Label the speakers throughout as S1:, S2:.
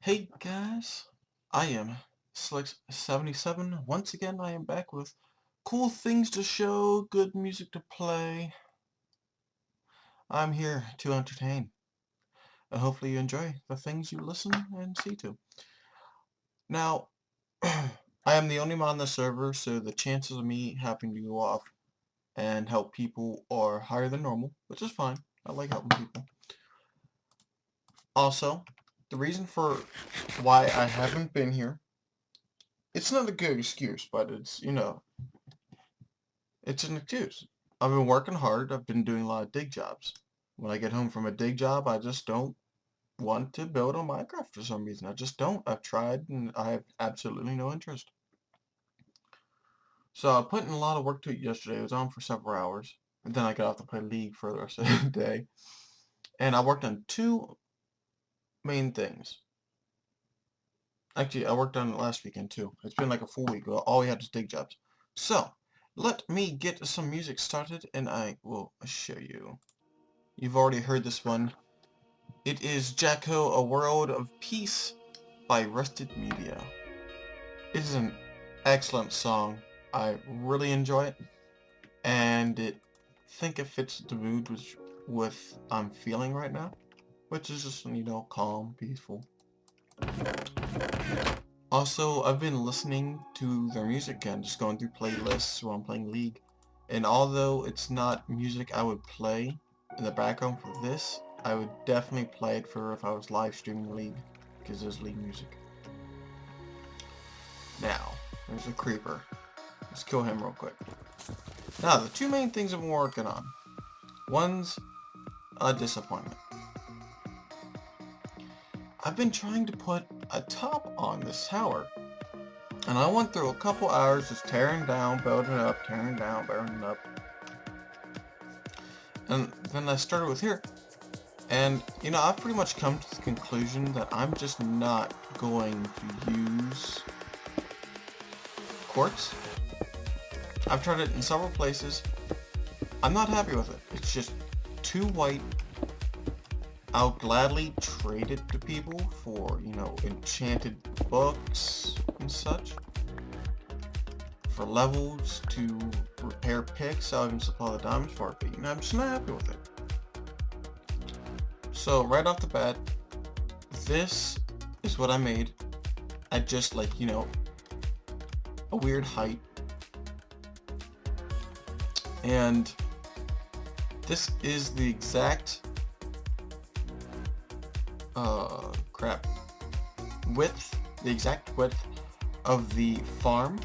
S1: Hey guys, I am Slick77. Once again, I am back with cool things to show, good music to play. I'm here to entertain. And hopefully you enjoy the things you listen and see to. Now, I am the only mod on the server, so the chances of me having to go off and help people are higher than normal, which is fine. I like helping people. Also, the reason for why I haven't been here, it's not a good excuse, but it's an excuse. I've been working hard. I've been doing a lot of dig jobs. When I get home from a dig job, I just don't want to build on Minecraft for some reason. I just don't. I've tried and I have absolutely no interest. So I put in a lot of work to it yesterday. I was on for several hours. And then I got off to play League for the rest of the day. And I worked on two main things. Actually, I worked on it last weekend too. It's been like a full week. All we had was dig jobs. So, let me get some music started and I will show you. You've already heard this one. It is Jacko, A World of Peace by Rusted Media. It is an excellent song. I really enjoy it, and I think it fits the mood with I'm feeling right now, which is just, calm, peaceful. Also, I've been listening to their music again, just going through playlists while I'm playing League, and although it's not music I would play in the background for this, I would definitely play it for if I was live streaming League, because there's League music. Now, there's a creeper. Let's kill him real quick. Now, the two main things I'm working on. One's a disappointment. I've been trying to put a top on this tower, and I went through a couple hours just tearing down, building up, tearing down, building up. And then I started with here. And, I've pretty much come to the conclusion that I'm just not going to use quartz. I've tried it in several places. I'm not happy with it. It's just too white. I'll gladly trade it to people for, enchanted books and such. For levels to repair picks, I'll even supply the diamonds for it, but, I'm just not happy with it. So, right off the bat, this is what I made at just, a weird height. And this is the exact width, the exact width of the farm.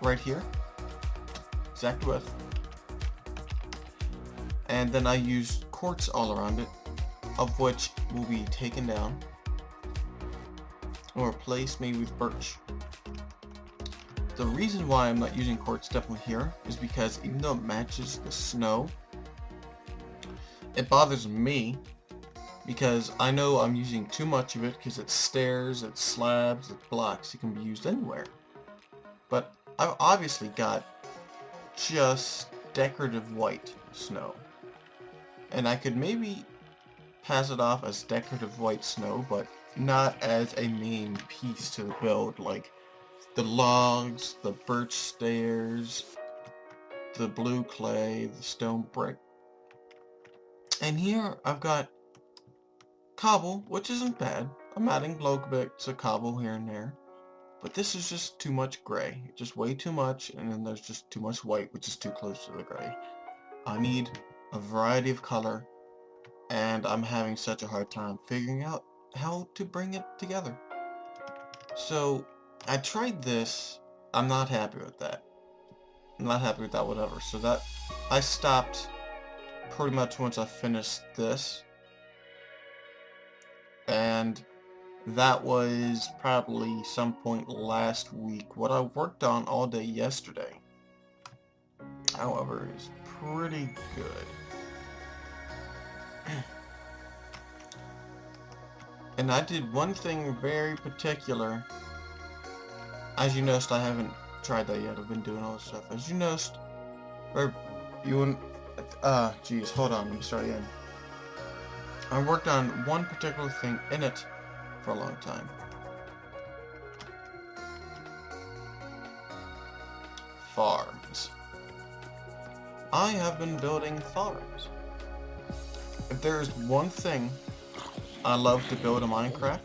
S1: Right here. Exact width. And then I used quartz all around it, of which will be taken down or replaced maybe with birch. The reason why I'm not using quartz definitely here is because even though it matches the snow, it bothers me because I know I'm using too much of it because it's stairs, it's slabs, it's blocks. It can be used anywhere. But I've obviously got just decorative white snow. And I could maybe pass it off as decorative white snow, but not as a main piece to the build, like the logs, the birch stairs, the blue clay, the stone brick. And here I've got cobble, which isn't bad. I'm adding block bits of cobble here and there. But this is just too much gray. Just way too much, and then there's just too much white, which is too close to the gray. I need a variety of color, and I'm having such a hard time figuring out how to bring it together. So, I tried this. I'm not happy with that. I'm not happy with that whatever. So that, I stopped pretty much once I finished this. And that was probably some point last week. What I worked on all day yesterday, however, is pretty good. And I did one thing very particular. As you noticed, I haven't tried that yet. I've been doing all this stuff. As you noticed, or you wouldn't, geez, hold on, let me start again. I worked on one particular thing in it for a long time. Farms. I have been building farms. If there's one thing I love to build in Minecraft,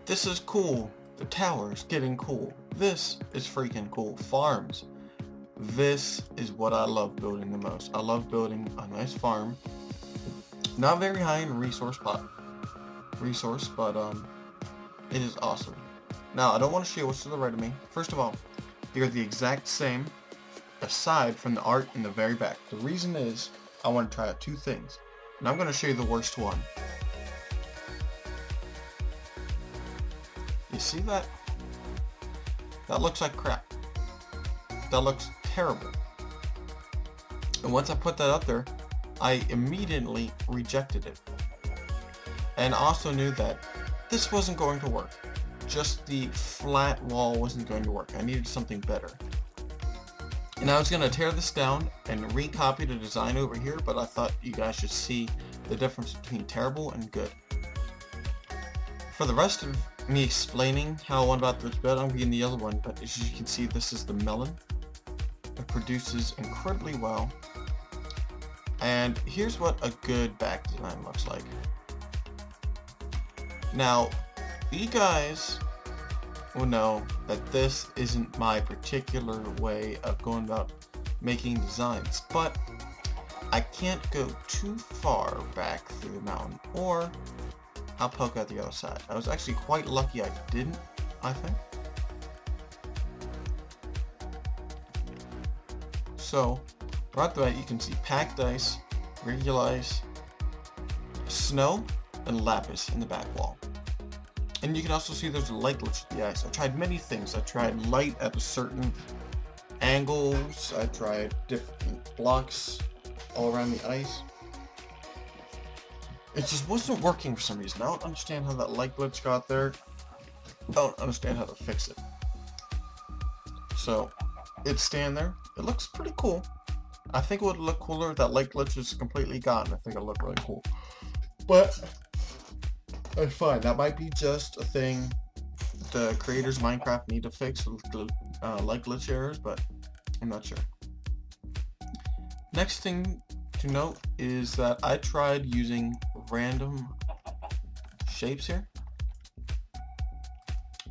S1: this is cool. The tower's getting cool. This is freaking cool. Farms. This is what I love building the most. I love building a nice farm. Not very high in resource, but it is awesome. Now, I don't want to show you what's to the right of me. First of all, they're the exact same, aside from the art in the very back. The reason is, I want to try out two things. And I'm going to show you the worst one. You see that? That looks like crap. That looks terrible. And once I put that up there, I immediately rejected it. And also knew that this wasn't going to work. Just the flat wall wasn't going to work. I needed something better. And I was going to tear this down and recopy the design over here, but I thought you guys should see the difference between terrible and good. For the rest of me explaining how I went about this build, I'm getting the yellow one, but as you can see, this is the melon. It produces incredibly well. And here's what a good back design looks like. Now, you guys will know that this isn't my particular way of going about making designs, but I can't go too far back through the mountain, or I'll poke out the other side. I was actually quite lucky I didn't, I think. So, right there you can see packed ice, regular ice, snow, and lapis in the back wall. And you can also see there's a light glitch in the ice. I tried many things. I tried light at a certain angles. I tried different blocks all around the ice. It just wasn't working for some reason. I don't understand how that light glitch got there. I don't understand how to fix it. So, it's staying there. It looks pretty cool. I think it would look cooler if that light glitch is completely gone. I think it'll look really cool. But it's fine. That might be just a thing the creators of Minecraft need to fix with light glitch errors, but I'm not sure. Next thing to note is that I tried using random shapes here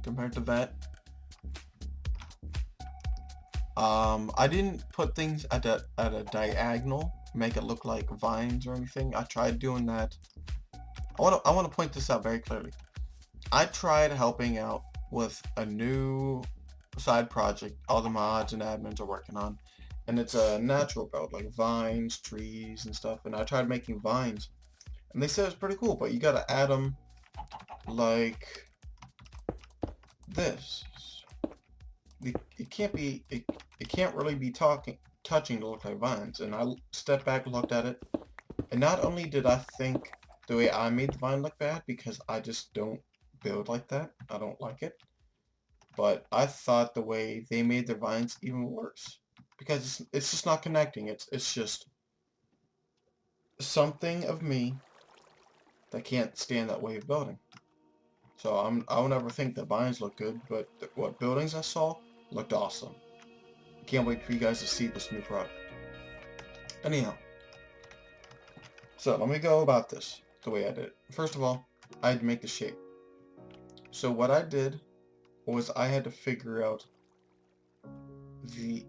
S1: compared to that. I didn't put things at a diagonal, make it look like vines or anything. I tried doing that. I want to point this out very clearly. I tried helping out with a new side project all the mods and admins are working on, and it's a natural build, like vines, trees, and stuff. And I tried making vines, and they said it's pretty cool, but you gotta add them like this. It can't be. It can't really be touching to look like vines. And I stepped back and looked at it, and not only did I think the way I made the vine look bad, because I just don't build like that. I don't like it. But I thought the way they made their vines even worse, because it's just not connecting. It's just something of me that can't stand that way of building. So I'll never think that vines look good, but what buildings I saw looked awesome. Can't wait for you guys to see this new product. Anyhow, so let me go about this the way I did it. First of all, I had to make the shape. So what I did was I had to figure out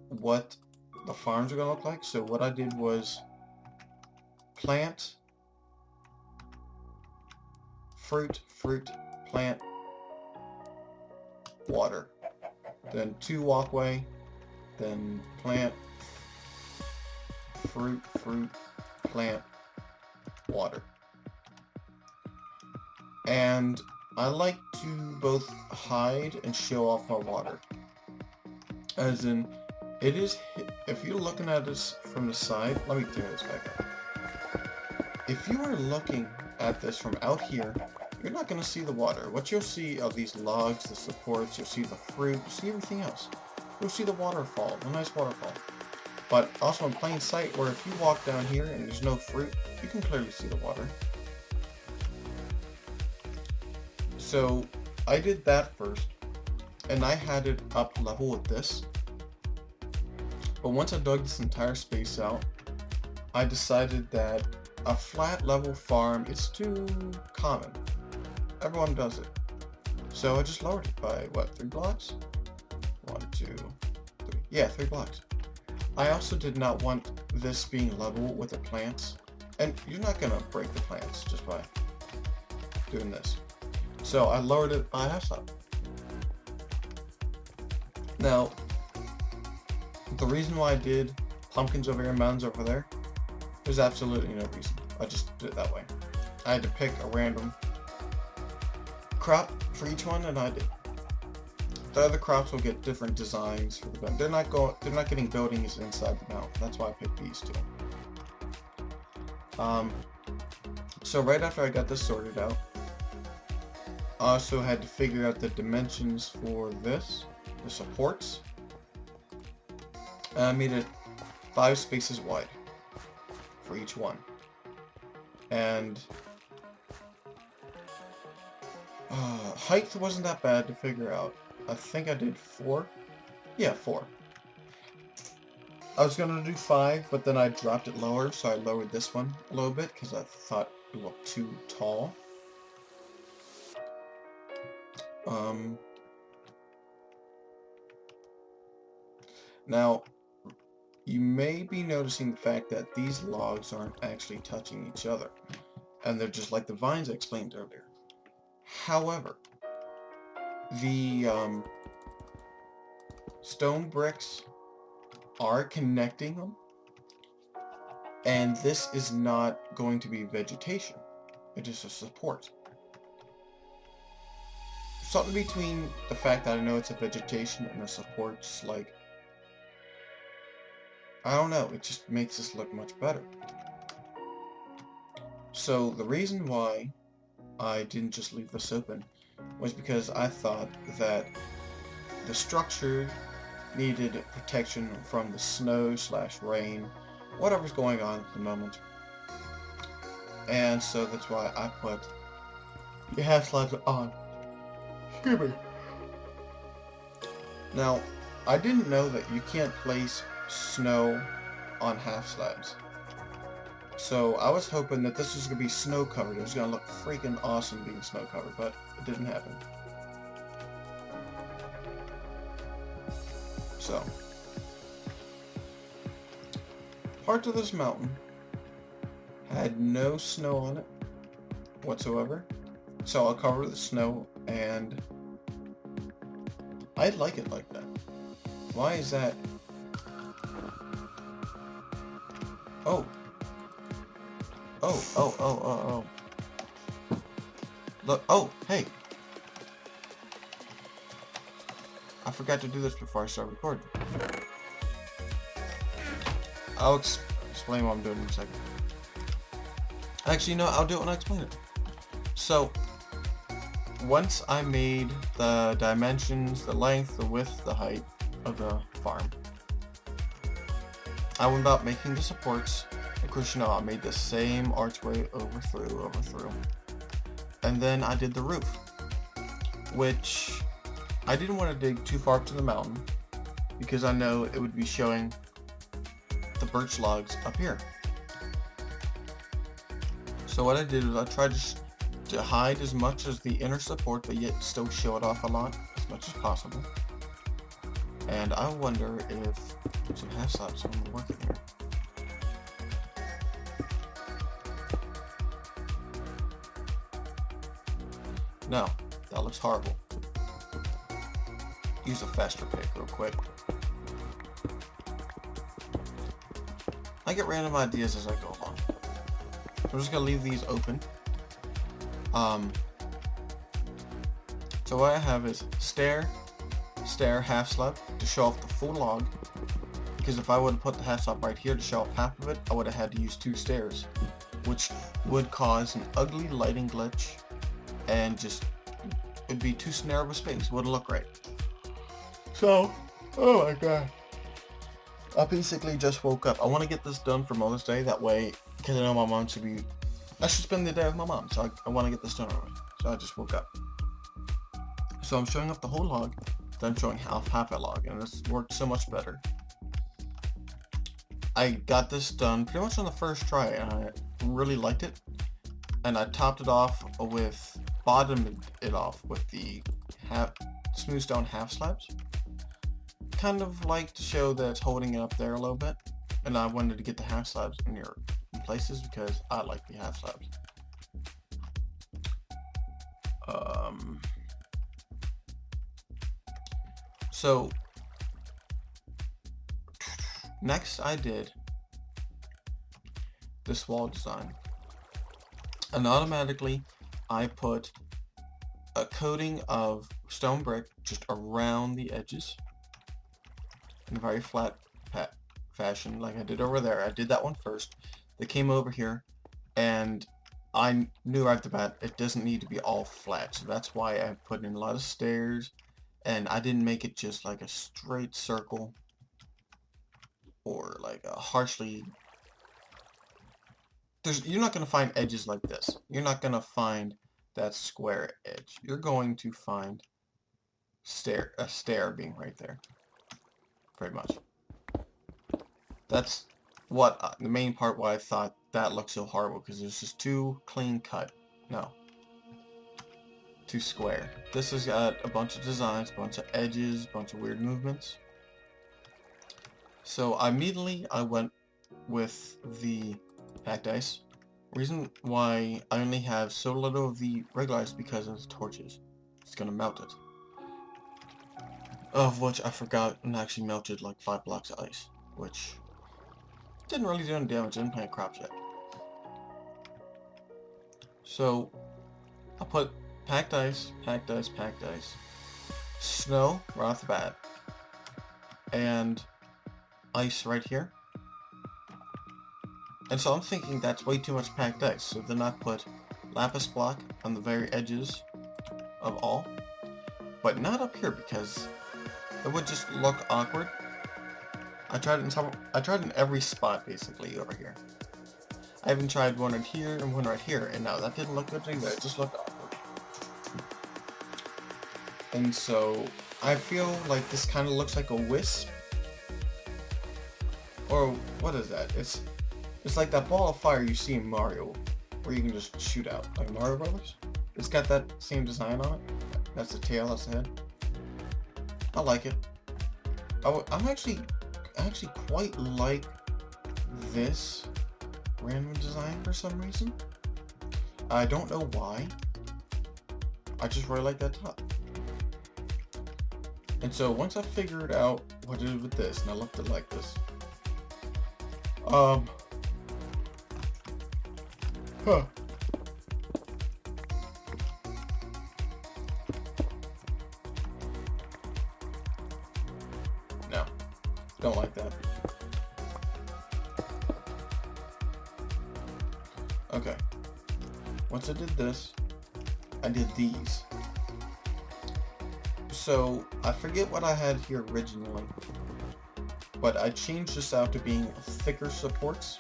S1: what the farms are going to look like. So what I did was plant, fruit, plant, water. Then 2 walkway, then plant, fruit, plant, water. And I like to both hide and show off my water. As in, it is, if you're looking at this from the side, let me turn this back up. If you are looking at this from out here, you're not going to see the water. What you'll see are these logs, the supports, you'll see the fruit, you'll see everything else. You'll see the waterfall, a nice waterfall. but also in plain sight, where if you walk down here and there's no fruit, you can clearly see the water. So I did that first, and I had it up level with this. But once I dug this entire space out, I decided that a flat level farm is too common. Everyone does it. So I just lowered it by, what, 3 blocks? 1, 2, 3. Yeah, 3 blocks. I also did not want this being level with the plants. And you're not going to break the plants just by doing this. So I lowered it by half stop. Now, the reason why I did pumpkins over here and mountains over there, there's absolutely no reason. I just did it that way. I had to pick a random crop for each one, and I did. The other crops will get different designs for the mountain. They're not getting buildings inside the mountain. That's why I picked these two. So right after I got this sorted out, I also had to figure out the dimensions for this, the supports. And I made it 5 spaces wide for each one. And height wasn't that bad to figure out. I think I did 4. Yeah, 4. I was gonna do 5, but then I dropped it lower, so I lowered this one a little bit because I thought it looked too tall. Now, you may be noticing the fact that these logs aren't actually touching each other, and they're just like the vines I explained earlier. However, the stone bricks are connecting them, and this is not going to be vegetation. It is a support. Something between the fact that I know it's a vegetation and a support, just like, I don't know, it just makes this look much better. So the reason why I didn't just leave this open was because I thought that the structure needed protection from the snow / rain, whatever's going on at the moment. And so that's why I put the half slabs on. Excuse me. Now, I didn't know that you can't place snow on half slabs. So I was hoping that this was going to be snow covered. It was going to look freaking awesome being snow covered, but it didn't happen. So, parts of this mountain had no snow on it whatsoever. So I'll cover the snow, and I like it like that. Why is that? Oh. Oh. Look, oh, hey. I forgot to do this before I start recording. I'll explain what I'm doing in a second. Actually, no, I'll do it when I explain it. So, once I made the dimensions, the length, the width, the height of the farm, I went about making the supports. Of course, you know, I made the same archway over through. And then I did the roof, which I didn't want to dig too far up to the mountain because I know it would be showing the birch logs up here. So what I did was I tried to hide as much as the inner support, but yet still show it off a lot, as much as possible. And I wonder if some half slabs are working here. No, that looks horrible. Use a faster pick real quick. I get random ideas as I go along. I'm just gonna leave these open. So what I have is stair, half slab to show off the full log. Because if I would have put the half slab right here to show off half of it, I would have had to use 2 stairs, which would cause an ugly lighting glitch, and just it'd be too narrow of a space. Wouldn't look right. So, oh my god. I basically just woke up. I want to get this done for Mother's Day, that way, because I know my mom should be... I should spend the day with my mom, so I want to get this done already. So I just woke up. So I'm showing up the whole log, then I'm showing half a log, and this worked so much better. I got this done pretty much on the first try, and I really liked it. And I topped it off with, bottomed it off with the smooth stone half slabs. Kind of like to show that it's holding it up there a little bit. And I wanted to get the half slabs in places because I like the half slabs. So next I did this wall design, and automatically I put a coating of stone brick just around the edges in a very flat fashion like I did over there. I did that one first. They came over here, and I knew right off the bat it doesn't need to be all flat, so that's why I put in a lot of stairs, and I didn't make it just like a straight circle or like a harshly... You're not going to find edges like this. You're not going to find that square edge. You're going to find a stair being right there. Pretty much. That's what the main part why I thought that looked so horrible, because it's just too clean cut. No. Too square. This has got a bunch of designs, a bunch of edges, a bunch of weird movements. So immediately I went with the packed ice. Reason why I only have so little of the regular ice because of the torches. It's gonna melt it. Of which I forgot and actually melted like 5 blocks of ice, which didn't really do any damage. Didn't plant crops yet. So I put packed ice, packed ice, packed ice, snow right off the bat, and ice right here. And so I'm thinking that's way too much packed ice, so then I put lapis block on the very edges of all, but not up here because it would just look awkward. I tried in every spot basically over here. I even tried one right here and one right here, and no, that didn't look good either. It just looked awkward. And so I feel like this kind of looks like a wisp, or what is that? It's like that ball of fire you see in Mario, where you can just shoot out, like Mario Brothers. It's got that same design on it. That's the tail, that's the head. I like it. I'm actually quite like this random design for some reason. I don't know why. I just really like that top. And so once I figured out what to do with this, and I left it like this. No, don't like that. Okay, once I did this, I did these. So I forget what I had here originally, but I changed this out to being thicker supports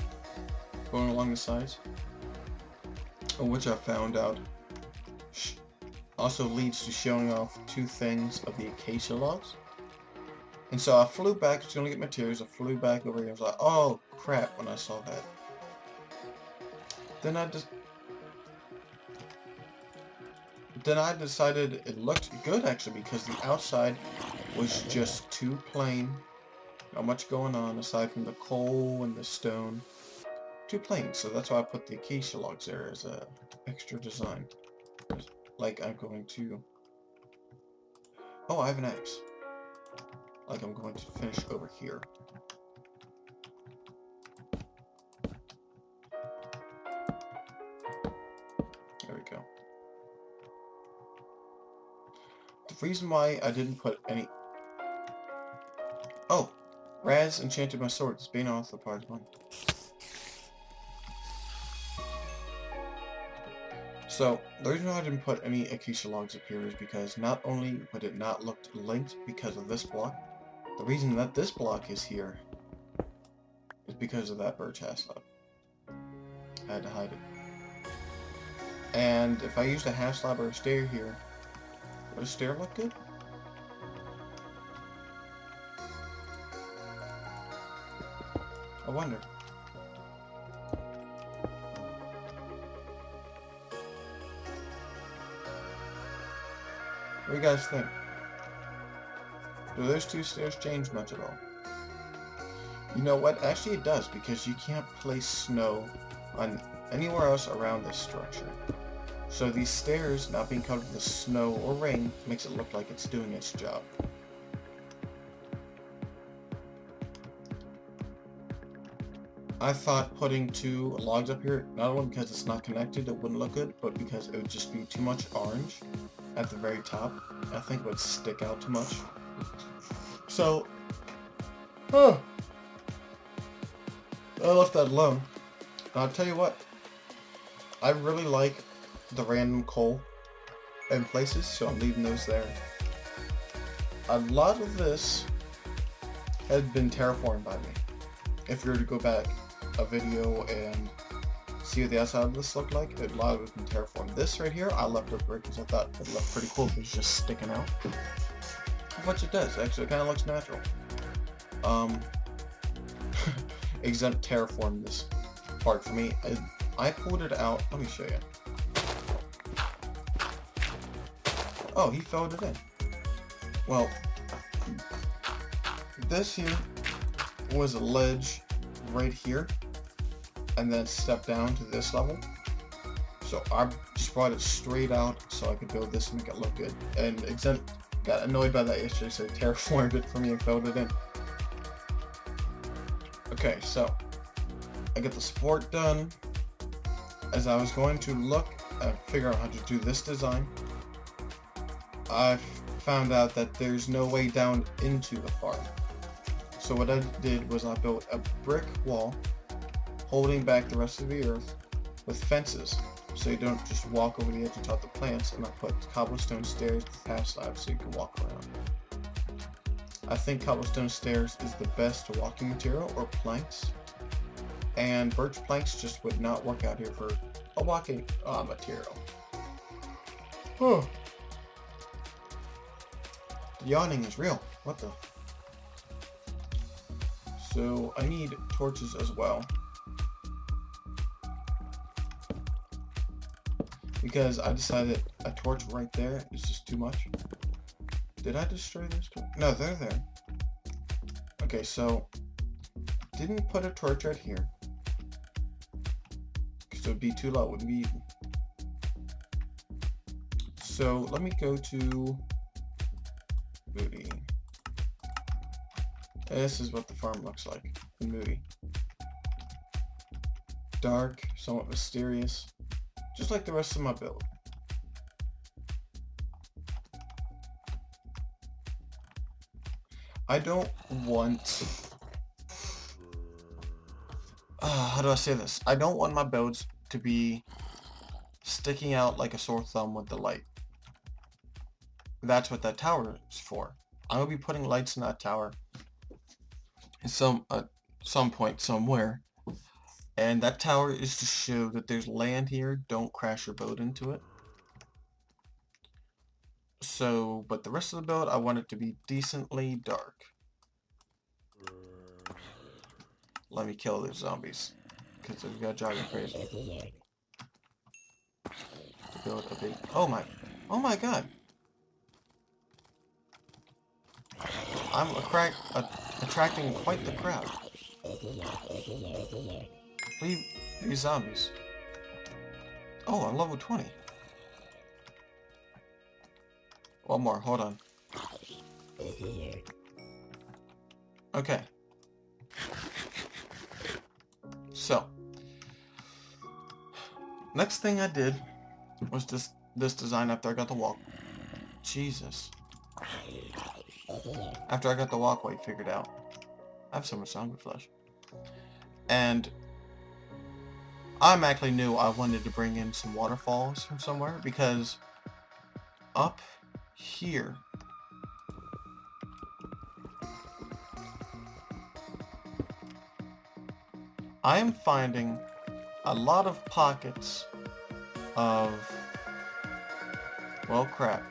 S1: going along the sides, which I found out also leads to showing off 2 things of the acacia logs. And so I flew back, just gonna get materials, I flew back over here, I was like, oh crap, when I saw that. Then I decided it looked good actually, because the outside was just too plain. Not much going on aside from the coal and the stone. Too plain, so that's why I put the acacia logs there as a extra design. Like I'm going to... Oh, I have an axe. Like I'm going to finish over here. There we go. The reason why I didn't put any... Oh! Raz enchanted my sword. It's been off the part 1. So, the reason why I didn't put any acacia logs up here is because not only would it not look linked because of this block, the reason that this block is here because of that birch half slab. I had to hide it. And if I used a half slab or a stair here, would a stair look good? I wonder. What do you guys think? Do those two stairs change much at all? You know what? Actually it does, because you can't place snow on anywhere else around this structure. So these stairs not being covered with snow or rain makes it look like it's doing its job. I thought putting two logs up here, not only because it's not connected, it wouldn't look good, but because it would just be too much orange at the very top. I think it would stick out too much. So, I left that alone. I'll tell you what, I really like the random coal in places, so I'm leaving those there. A lot of this had been terraformed by me. If you were to go back a video and see what the outside of this looked like, a lot of it had been terraformed. This right here, I left a brick because I thought it looked pretty cool because it's just sticking out. Which it does, actually, it kind of looks natural. Exempt terraform this part for me. I pulled it out. Let me show you. Oh, he filled it in. Well, this here was a ledge right here, and then stepped down to this level. So I just brought it straight out so I could build this and make it look good. And Exempt got annoyed by that yesterday, so terraformed it for me and filled it in. Okay, so I get the support done. As I was going to look and figure out how to do this design, I found out that there's no way down into the farm. So what I did was I built a brick wall holding back the rest of the earth with fences, so you don't just walk over the edge and top the plants, and I put cobblestone stairs with half slabs so you can walk around. I think cobblestone stairs is the best walking material, or planks, and birch planks just would not work out here for a walking material. Oh. Yawning is real. What the? So I need torches as well, because I decided a torch right there is just too much. Did I destroy those torches? No, they're there. Okay, so didn't put a torch right here because it would be too low. It wouldn't be even. So let me go to Moody. This is what the farm looks like in Moody. Dark, somewhat mysterious, just like the rest of my build. I don't want... how do I say this? I don't want my builds to be sticking out like a sore thumb with the light. That's what that tower is for. I'm going to be putting lights in that tower at some point somewhere. And that tower is to show that there's land here. Don't crash your boat into it. So, but the rest of the build, I want it to be decently dark. Let me kill those zombies, because they've got driving crazy. To build a big... Oh my god! I'm attracting quite the crowd. Leave these zombies. Oh, I'm level 20. One more, hold on. Okay. So, next thing I did was this design after I got the walk. Jesus. After I got the walkway figured out. I have so much zombie flesh. And I actually knew I wanted to bring in some waterfalls from somewhere, because up here I am finding a lot of pockets of, well, crap.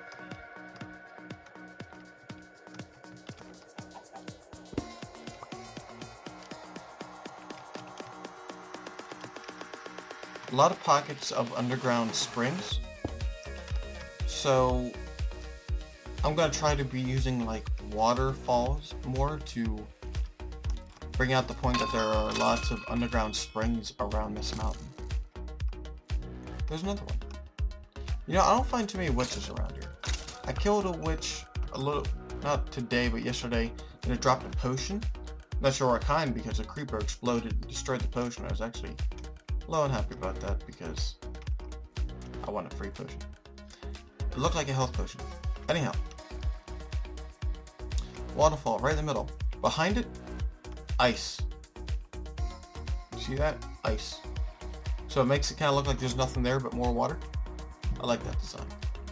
S1: A lot of pockets of underground springs. So I'm gonna try to be using like waterfalls more to bring out the point that there are lots of underground springs around this mountain. There's another one. You know, I don't find too many witches around here. I killed a witch a little, not today, but yesterday, and it dropped a potion. Not sure what kind, because a creeper exploded and destroyed the potion. I was actually low and happy about that because I want a free potion. It looked like a health potion. Anyhow. Waterfall right in the middle. Behind it, ice. See that? Ice. So it makes it kind of look like there's nothing there but more water. I like that design.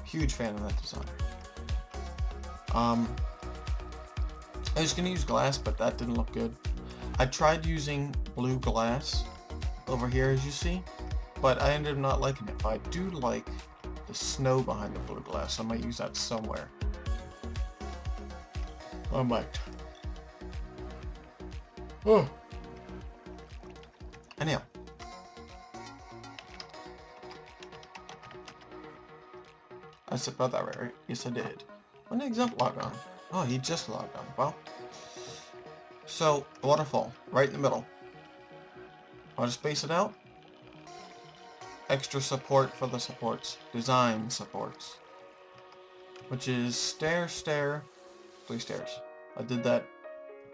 S1: Huge fan of that design. I was going to use glass, but that didn't look good. I tried using blue glass over here, as you see, but I ended up not liking it. But I do like the snow behind the blue glass, so I might use that somewhere. I might. Oh. Anyhow. I said about that right? Yes, I did. When did Exempt log on? Oh, he just logged on. Well. So, waterfall, right in the middle. I'll just space it out. Extra support for the supports. Design supports. Which is stair, stair, 3 stairs. I did that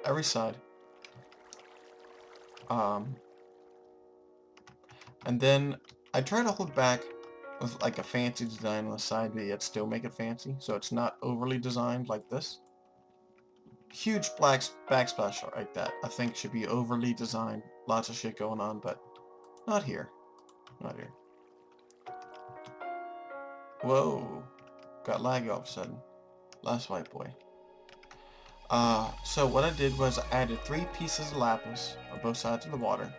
S1: every side. And then I try to hold back with like a fancy design on the side, but yet still make it fancy, so it's not overly designed like this. Huge black backsplash like that, I think should be overly designed. Lots of shit going on, but not here. Not here. Whoa. Got laggy all of a sudden. Last white boy. So what I did was I added 3 pieces of lapis on both sides of the water.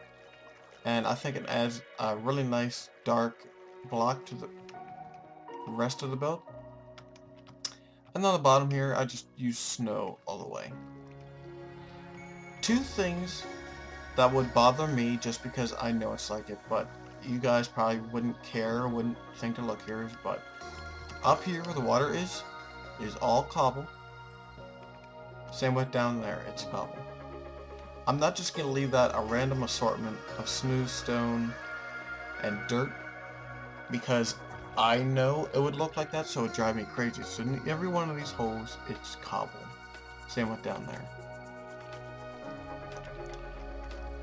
S1: And I think it adds a really nice dark block to the rest of the build. And on the bottom here, I just use snow all the way. 2 things that would bother me just because I know it's like it, but you guys probably wouldn't care, wouldn't think to look here, but up here where the water is all cobble. Same with down there, it's cobble. I'm not just going to leave that a random assortment of smooth stone and dirt, because I know it would look like that, so it would drive me crazy. So in every one of these holes, it's cobble. Same with down there.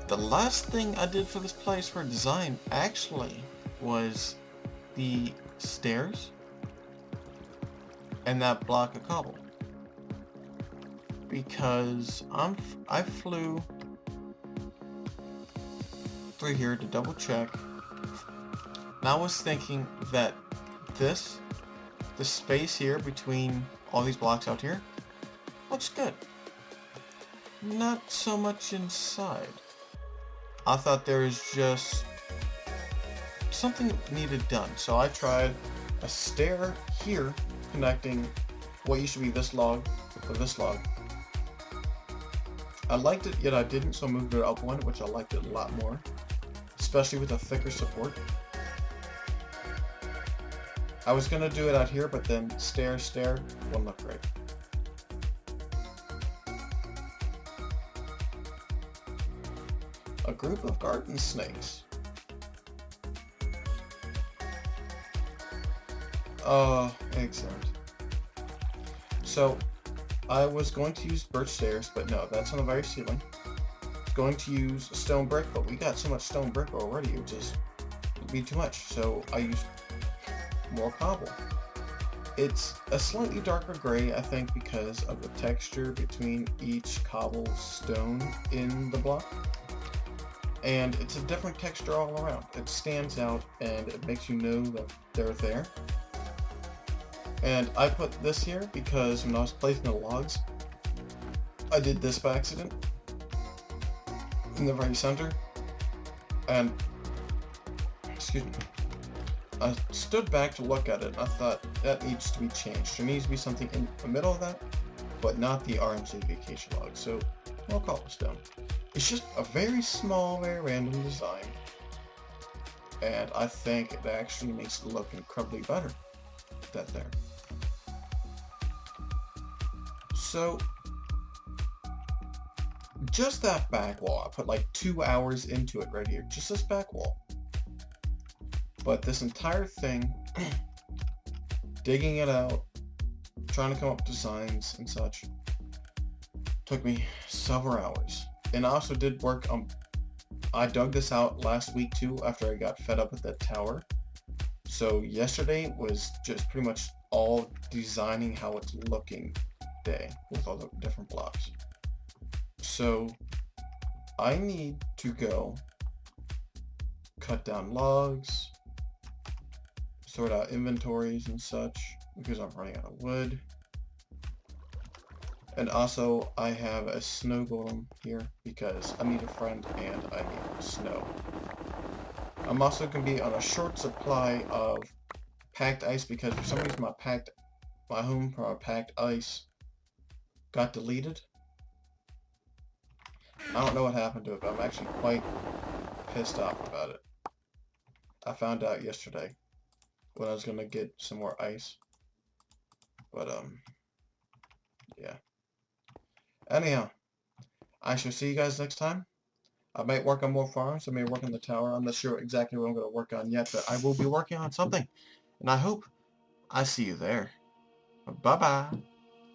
S1: The last thing I did for this place for design actually was the stairs and that block of cobble. Because I flew through here to double check, and I was thinking that the space here between all these blocks out here looks good. Not so much inside. I thought there was just something needed done, so I tried a stair here connecting what used to be this log with this log. I liked it, yet I didn't, so I moved it up one, which I liked it a lot more, especially with a thicker support. I was going to do it out here, but then stair wouldn't look great. A group of garden snakes. Excellent. So, I was going to use birch stairs, but no, that's on the very ceiling. Going to use stone brick, but we got so much stone brick already, it would just be too much. So I used more cobble. It's a slightly darker gray, I think, because of the texture between each cobblestone in the block. And it's a different texture all around. It stands out and it makes you know that they're there. And I put this here because when I was placing the logs, I did this by accident in the very center. And, excuse me, I stood back to look at it, and I thought, that needs to be changed. There needs to be something in the middle of that, but not the RMC vacation log. So, I'll call this down. It's just a very small, very random design, and I think it actually makes it look incredibly better than there. So, just that back wall, I put like 2 hours into it right here, just this back wall. But this entire thing, digging it out, trying to come up with designs and such, took me several hours. And I also did work I dug this out last week too, after I got fed up with that tower. So yesterday was just pretty much all designing how it's looking day with all the different blocks. So I need to go cut down logs, sort out inventories and such, because I'm running out of wood. And also, I have a snow golem here, because I need a friend and I need snow. I'm also going to be on a short supply of packed ice, because for some reason my home for packed ice got deleted. I don't know what happened to it, but I'm actually quite pissed off about it. I found out yesterday when I was gonna get some more ice. But yeah. Anyhow, I shall see you guys next time. I might work on more farms. I may work on the tower. I'm not sure exactly what I'm going to work on yet, but I will be working on something. And I hope I see you there. Bye-bye.